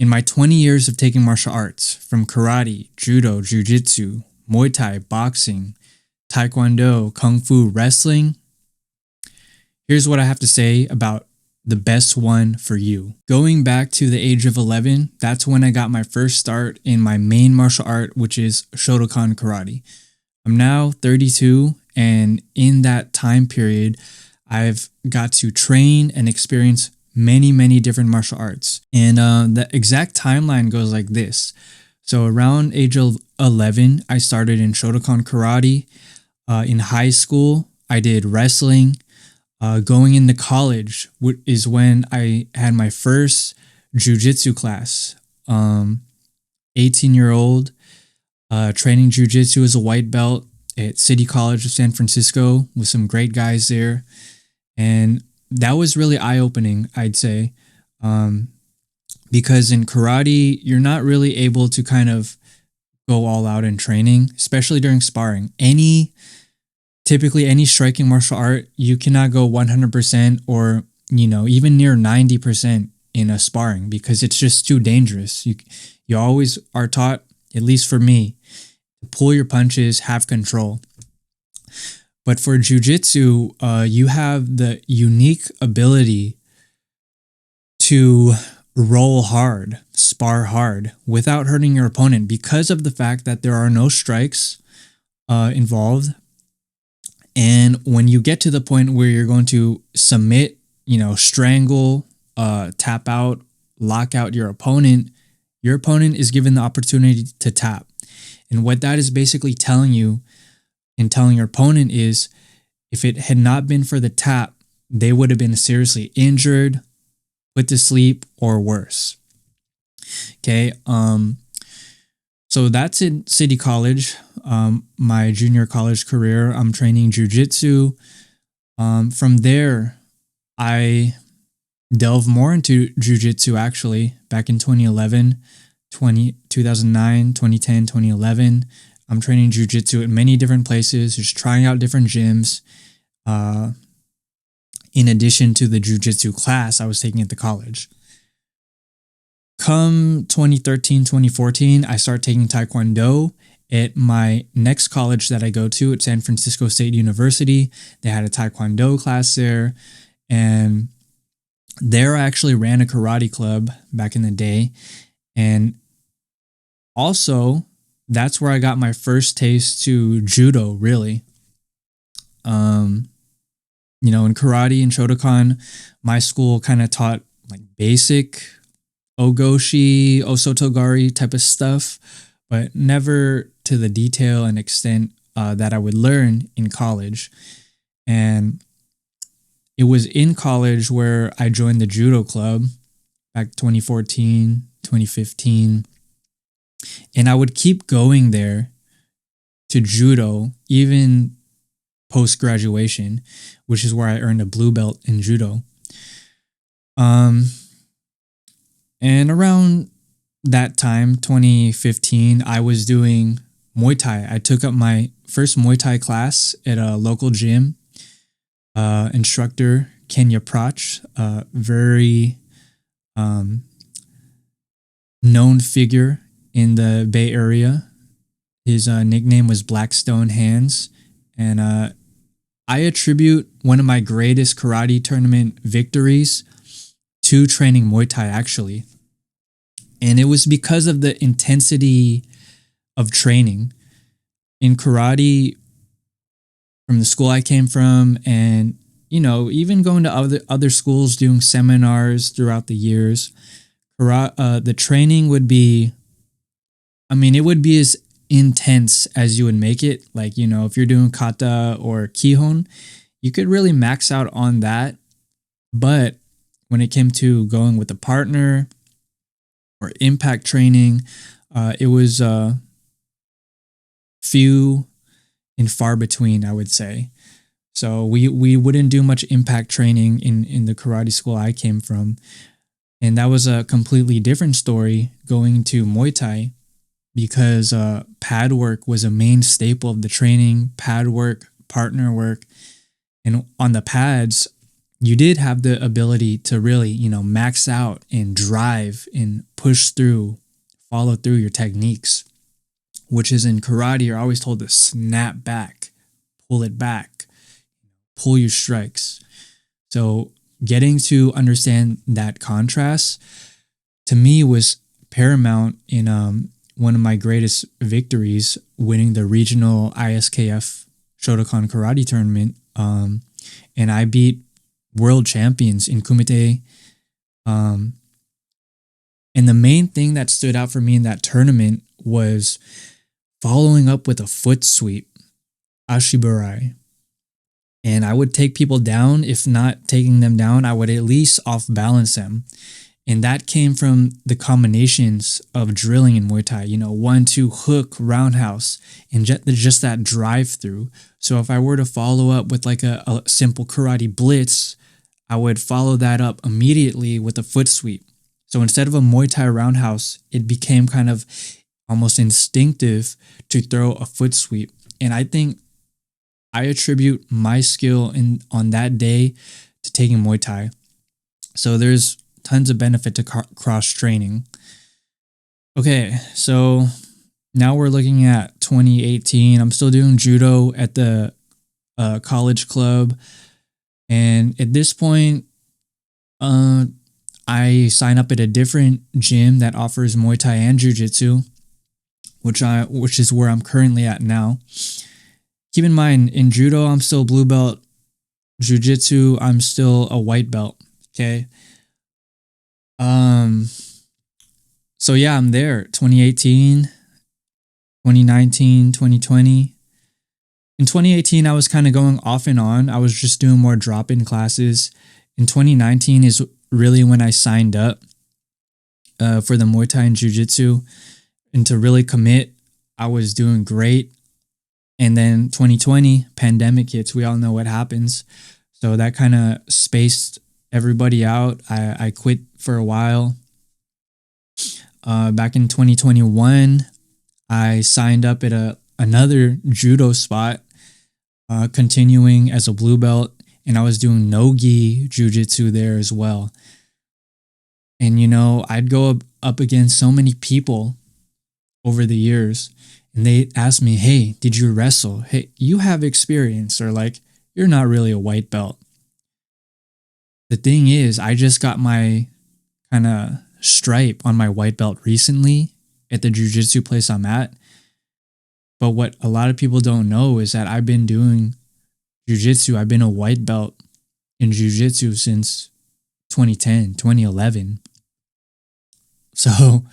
In my 20 years of taking martial arts, from karate, judo, Jiu Jitsu, Muay Thai, boxing, taekwondo, kung fu, wrestling, here's what I have to say about the best one for you. Going back to the age of 11, that's when I got my first start in my main martial art, which is Shotokan karate. I'm now 32, and in that time period, I've got to train and experience many, many different martial arts. And the exact timeline goes like this. So around age of 11, I started in Shotokan karate. In high school, I did wrestling. Going into college is when I had my first Jiu Jitsu class. 18-year-old, training Jiu Jitsu as a white belt at City College of San Francisco with some great guys there. And that was really eye-opening, I'd say. Because in karate, you're not really able to kind of go all out in training, especially during sparring. Typically any striking martial art, you cannot go 100% or, even near 90% in a sparring because it's just too dangerous. You always are taught, at least for me, to pull your punches, have control. But for jiu-jitsu, you have the unique ability to roll hard, spar hard without hurting your opponent because of the fact that there are no strikes involved. And when you get to the point where you're going to submit, strangle, tap out, lock out your opponent is given the opportunity to tap. And what that is basically telling you and telling your opponent is if it had not been for the tap, they would have been seriously injured, put to sleep, or worse. Okay. So that's in City College. My junior college career, I'm training jiu-jitsu. From there, I delved more into jiu-jitsu actually back in 2011, 2009, 2010, 2011. I'm training jiu-jitsu at many different places, just trying out different gyms. In addition to the jiu-jitsu class I was taking at the college. Come 2013, 2014, I started taking taekwondo at my next college that I go to at San Francisco State University. They had a taekwondo class there. And there I actually ran a karate club back in the day. And also, that's where I got my first taste to judo, really. In karate and Shotokan, my school kind of taught like basic ogoshi, osotogari type of stuff, but never to the detail and extent that I would learn in college. And it was in college where I joined the judo club back 2014, 2015. And I would keep going there to judo, even post-graduation, which is where I earned a blue belt in judo. And around that time, 2015, I was doing Muay Thai. I took up my first Muay Thai class at a local gym. Instructor, Kenya Prach, very known figure in the Bay Area. His nickname was Blackstone Hands. And I attribute one of my greatest karate tournament victories to training Muay Thai, actually. And it was because of the intensity of training. In karate, from the school I came from, and, even going to other schools, doing seminars throughout the years, the training would be, it would be as intense as you would make it. Like, if you're doing kata or kihon, you could really max out on that. But when it came to going with a partner or impact training, it was few and far between, I would say. So we wouldn't do much impact training in the karate school I came from. And that was a completely different story going to Muay Thai, because pad work was a main staple of the training. Pad work, partner work. And on the pads, you did have the ability to really, max out and drive and push through, follow through your techniques, which is in karate, you're always told to snap back, pull it back, pull your strikes. So getting to understand that contrast to me was paramount in one of my greatest victories, winning the regional ISKF Shotokan karate tournament. And I beat world champions in Kumite. And the main thing that stood out for me in that tournament was following up with a foot sweep, ashibarai. And I would take people down. If not taking them down, I would at least off balance them. And that came from the combinations of drilling in Muay Thai, 1-2 hook, roundhouse, and just that drive through. So if I were to follow up with like a simple karate blitz, I would follow that up immediately with a foot sweep. So instead of a Muay Thai roundhouse, it became kind of almost instinctive to throw a foot sweep. And I think I attribute my skill on that day to taking Muay Thai. So there's tons of benefit to cross training. Okay, so now we're looking at 2018. I'm still doing judo at the college club. And at this point, I sign up at a different gym that offers Muay Thai and Jiu Jitsu, which is where I'm currently at now. Keep in mind, in judo, I'm still blue belt. Jiu Jitsu, I'm still a white belt. Okay. So yeah, I'm there. 2018, 2019, 2020. In 2018, I was kind of going off and on. I was just doing more drop-in classes. In 2019 is really when I signed up for the Muay Thai and Jiu Jitsu. And to really commit, I was doing great. And then 2020, pandemic hits. We all know what happens. So that kind of spaced everybody out. I quit for a while. Back in 2021, I signed up at another judo spot, continuing as a blue belt, and I was doing no-gi jiu-jitsu there as well. And I'd go up against so many people over the years, and they asked me, "Hey, did you wrestle? Hey, you have experience," or like, "You're not really a white belt." The thing is, I just got my kind of stripe on my white belt recently at the jiu-jitsu place I'm at. But what a lot of people don't know is that I've been doing jiu-jitsu. I've been a white belt in jiu-jitsu since 2010, 2011. So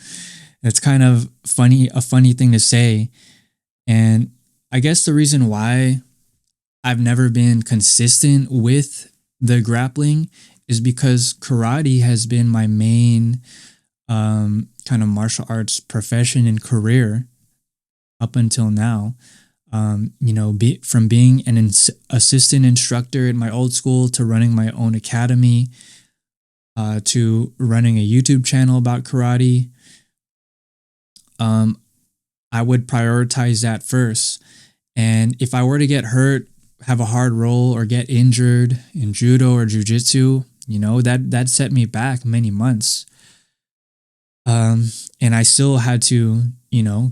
it's kind of a funny thing to say. And I guess the reason why I've never been consistent with the grappling is because karate has been my main kind of martial arts profession and career up until now. From being an assistant instructor at my old school to running my own academy, to running a YouTube channel about karate, I would prioritize that first. And if I were to get hurt, have a hard roll, or get injured in judo or jiu-jitsu, that set me back many months. And I still had to,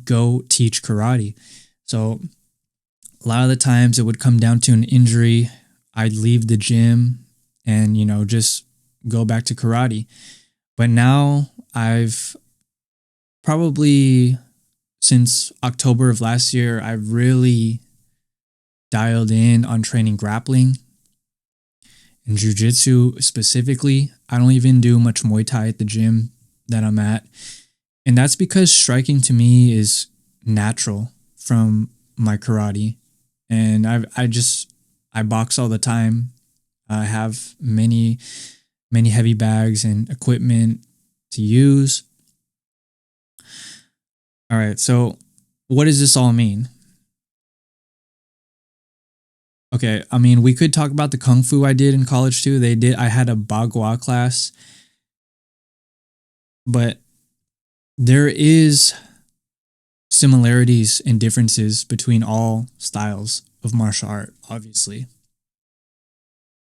go teach karate. So a lot of the times it would come down to an injury. I'd leave the gym and, just go back to karate. But now I've probably, since October of last year, I've really dialed in on training grappling and jiu-jitsu specifically. I don't even do much Muay Thai at the gym that I'm at. And that's because striking to me is natural from my karate. And I box all the time. I have many heavy bags and equipment to use. All right, so what does this all mean? Okay, I mean, we could talk about the Kung Fu I did in college too. I had a Bagua class. But there is similarities and differences between all styles of martial art, obviously.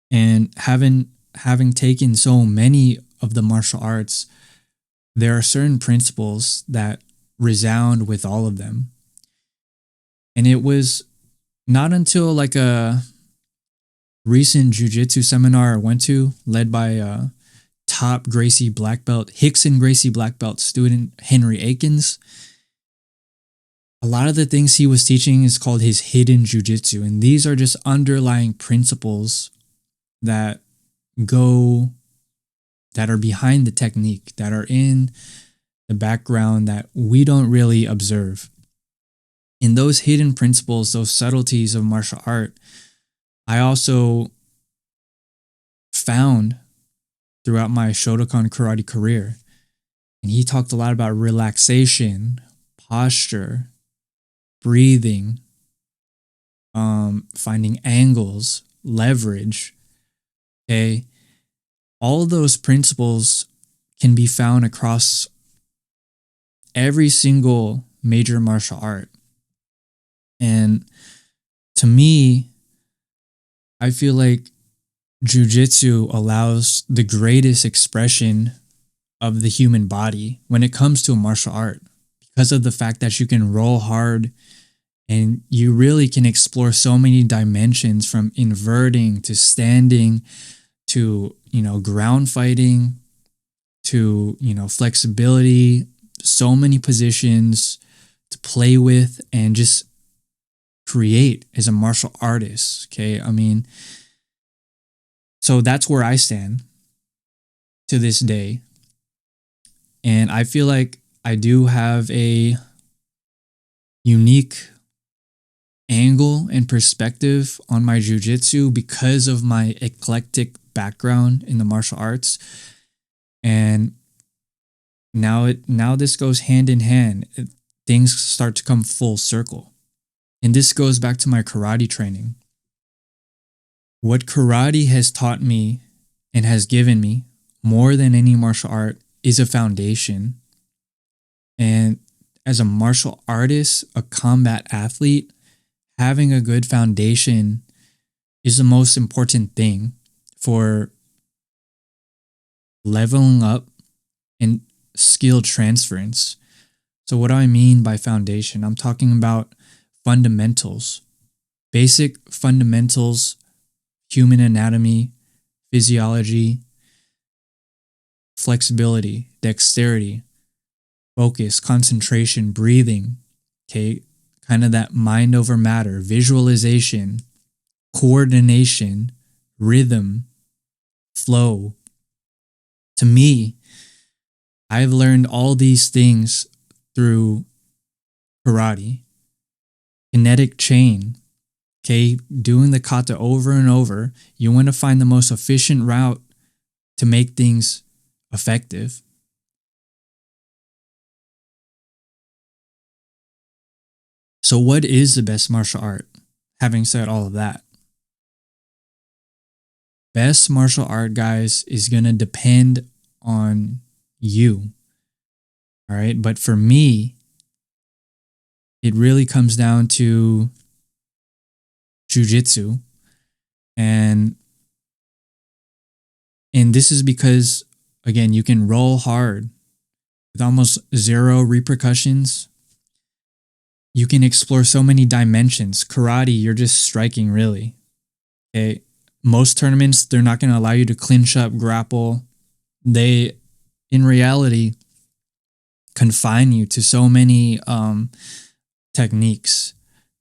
And having having taken so many of the martial arts, there are certain principles that resound with all of them. And it was not until like a recent jiu-jitsu seminar I went to, led by top Gracie black belt, Hickson Gracie black belt student Henry Akins. A lot of the things he was teaching is called his hidden jiu-jitsu, and these are just underlying principles that are behind the technique, that are in the background that we don't really observe. In those hidden principles, those subtleties of martial art, I also found throughout my Shotokan karate career. And he talked a lot about relaxation, posture, breathing, finding angles, leverage. Okay. All those principles can be found across every single major martial art. And to me, I feel like Jiu-Jitsu allows the greatest expression of the human body when it comes to a martial art, because of the fact that you can roll hard and you really can explore so many dimensions, from inverting to standing to, ground fighting to, flexibility, so many positions to play with and just create as a martial artist. Okay. I mean, so that's where I stand to this day. And I feel like I do have a unique angle and perspective on my jiu-jitsu because of my eclectic background in the martial arts. And now this goes hand in hand. Things start to come full circle. And this goes back to my karate training. What karate has taught me and has given me more than any martial art is a foundation. And as a martial artist, a combat athlete, having a good foundation is the most important thing for leveling up and skill transference. So what do I mean by foundation? I'm talking about fundamentals, basic fundamentals, human anatomy, physiology, flexibility, dexterity, focus, concentration, breathing, okay? Kind of that mind over matter, visualization, coordination, rhythm, flow. To me, I've learned all these things through karate. Kinetic chain, okay? Doing the kata over and over. You want to find the most efficient route to make things effective. So what is the best martial art? Having said all of that, best martial art, guys, is going to depend on you. All right. But for me, it really comes down to jiu-jitsu. And this is because, again, you can roll hard with almost zero repercussions. You can explore so many dimensions. Karate, you're just striking, really. Okay. Most tournaments, they're not going to allow you to clinch up, grapple. They, in reality, confine you to so many techniques.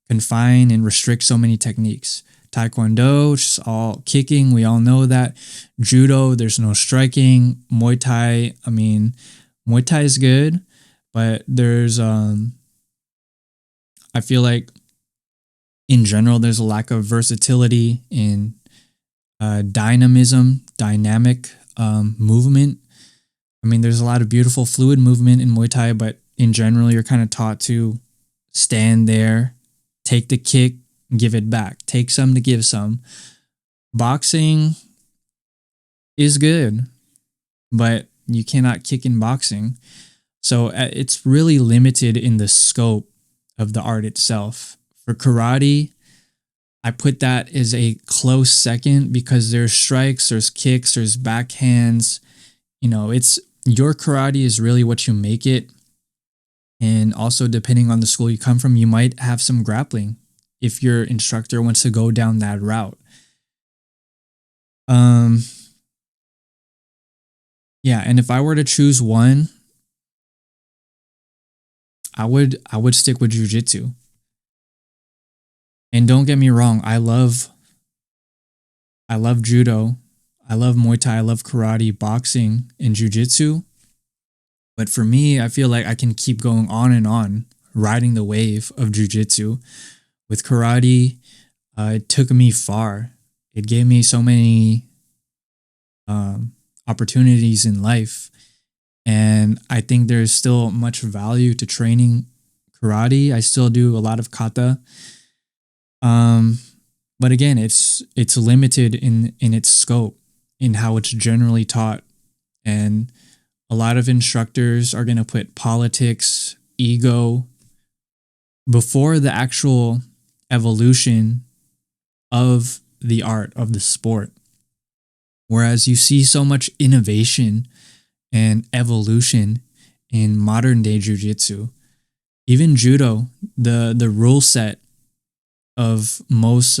Confine and restrict so many techniques. Taekwondo, just all kicking. We all know that. Judo, there's no striking. Muay Thai, Muay Thai is good, but there's I feel like in general there's a lack of versatility in dynamic movement. There's a lot of beautiful fluid movement in Muay Thai, but in general you're kind of taught to stand there, take the kick, give it back, take some to give some. Boxing is good, but you cannot kick in boxing. So it's really limited in the scope of the art itself. For karate, I put that as a close second because there's strikes, there's kicks, there's backhands. You know, it's your karate is really what you make it. And also, depending on the school you come from, you might have some grappling if your instructor wants to go down that route. Yeah, and if I were to choose one, I would stick with Jiu Jitsu. And don't get me wrong, I love judo, I love Muay Thai, I love karate, boxing, and Jiu Jitsu. But for me, I feel like I can keep going on and on, riding the wave of Jiu Jitsu. With karate, it took me far. It gave me so many opportunities in life. And I think there's still much value to training karate. I still do a lot of kata. But again, it's limited in its scope, in how it's generally taught. And a lot of instructors are going to put politics, ego before the actual evolution of the art of the sport. Whereas you see so much innovation and evolution in modern day jiu-jitsu. Even judo, the rule set of most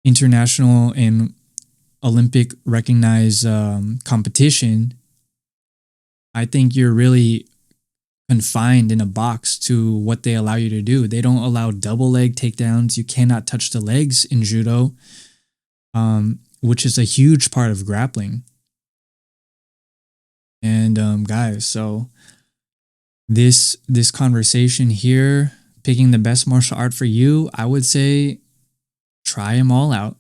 international and Olympic recognized competition, I think you're really confined in a box to what they allow you to do. They don't allow double leg takedowns. You cannot touch the legs in judo, which is a huge part of grappling. And guys, so this conversation here, picking the best martial art for you, I would say try them all out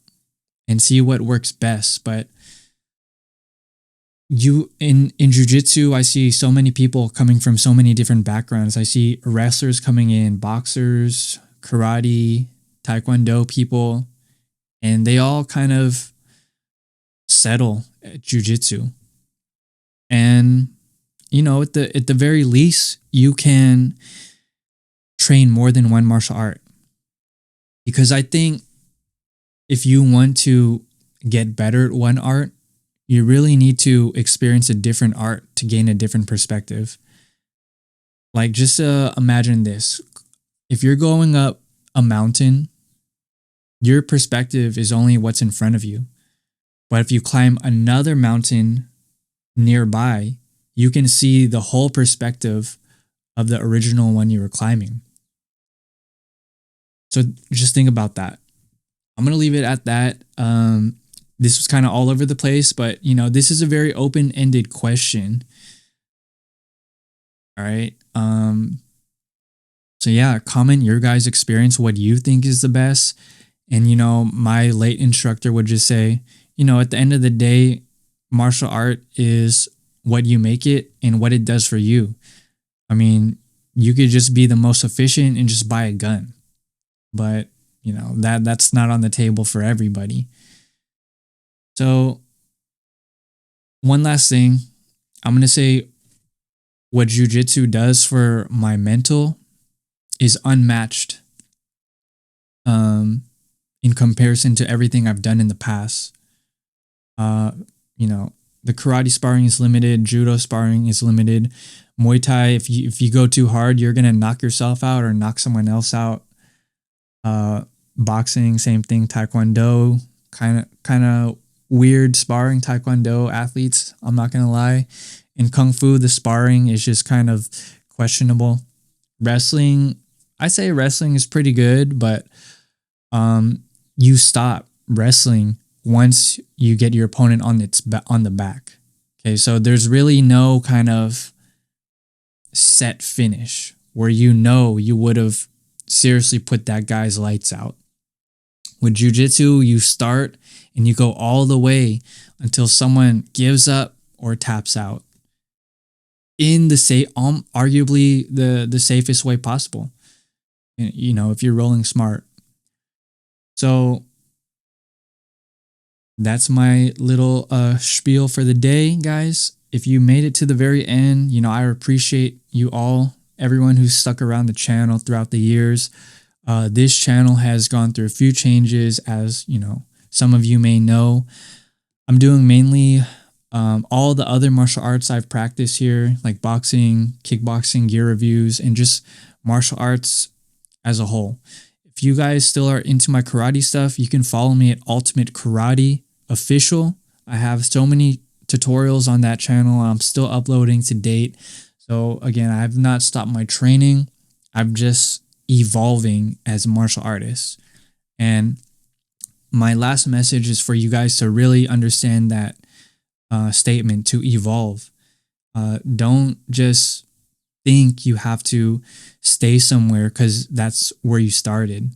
and see what works best. But you in jiu-jitsu, I see so many people coming from so many different backgrounds. I see wrestlers coming in, boxers, karate, taekwondo people, and they all kind of settle at jiu-jitsu. And you know, at the very least, you can train more than one martial art. Because I think if you want to get better at one art, you really need to experience a different art to gain a different perspective. Like, just imagine this. If you're going up a mountain, your perspective is only what's in front of you. But if you climb another mountain nearby, you can see the whole perspective of the original one you were climbing. So just think about that. I'm going to leave it at that. This was kind of all over the place, but you know, this is a very open-ended question. All right. So yeah, comment your guys' experience, what you think is the best. And you know, my late instructor would just say, you know, at the end of the day, martial art is what you make it and what it does for you. I mean, you could just be the most efficient and just buy a gun. But, you know, that's not on the table for everybody. So, one last thing, I'm going to say what jiu-jitsu does for my mental is unmatched in comparison to everything I've done in the past. You know, the karate sparring is limited, judo sparring is limited. Muay Thai, if you go too hard, you're going to knock yourself out or knock someone else out. Boxing, same thing. Taekwondo, kind of weird sparring. Taekwondo athletes, I'm not gonna lie. In Kung Fu, the sparring is just kind of questionable. Wrestling, I say wrestling is pretty good, but you stop wrestling once you get your opponent on the back. Okay, so there's really no kind of set finish where you know you would have seriously put that guy's lights out. With jiu-jitsu, you start and you go all the way until someone gives up or taps out in the arguably the safest way possible. You know, if you're rolling smart. So that's my little spiel for the day, guys. If you made it to the very end, you know, I appreciate you all, everyone who's stuck around the channel throughout the years. This channel has gone through a few changes, as you know, some of you may know. I'm doing mainly all the other martial arts I've practiced here, like boxing, kickboxing, gear reviews, and just martial arts as a whole. If you guys still are into my karate stuff, you can follow me at Ultimate Karate Official. I have so many tutorials on that channel. I'm still uploading to date. So again, I have not stopped my training. I'm just evolving as a martial artist. And my last message is for you guys to really understand that statement, to evolve. Don't just think you have to stay somewhere because that's where you started.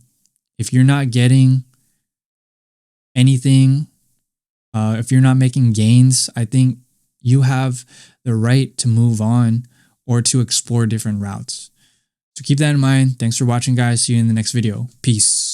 If you're not getting anything, if you're not making gains, I think you have the right to move on or to explore different routes. So keep that in mind. Thanks for watching, guys. See you in the next video. Peace.